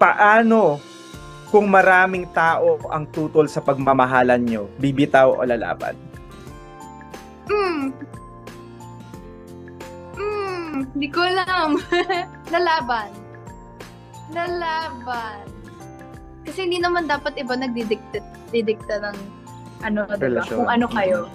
Paano kung maraming tao ang tutol sa pagmamahalan nyo? Bibitaw o lalaban? Hindi ko alam. Lalaban. Kasi hindi naman dapat iba nagdidikta ng diba? Relasyon. Kung ano kayo.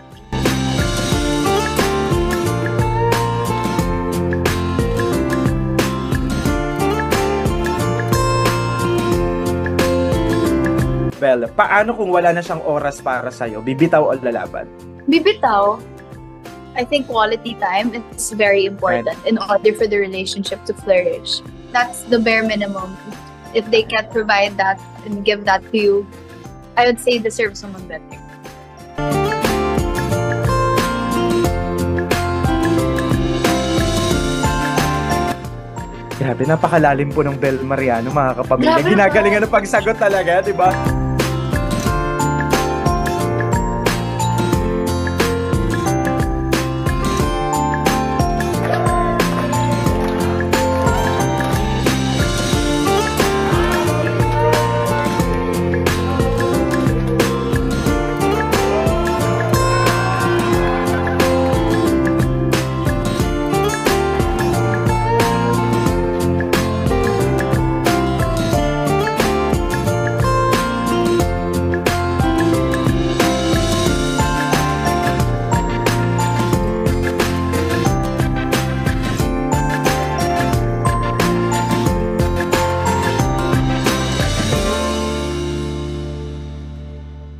Well, paano kung wala na siyang oras para sa'yo? Bibitaw o lalaban? Bibitaw. I think quality time is very important in order for the relationship to flourish. That's the bare minimum. If they can't provide that and give that to you, I would say deserve someone better. Grabe, napakalalim po ng Bel Mariano, mga kapamilya. Grabe, Ginagalingan ng pagsagot talaga, di ba?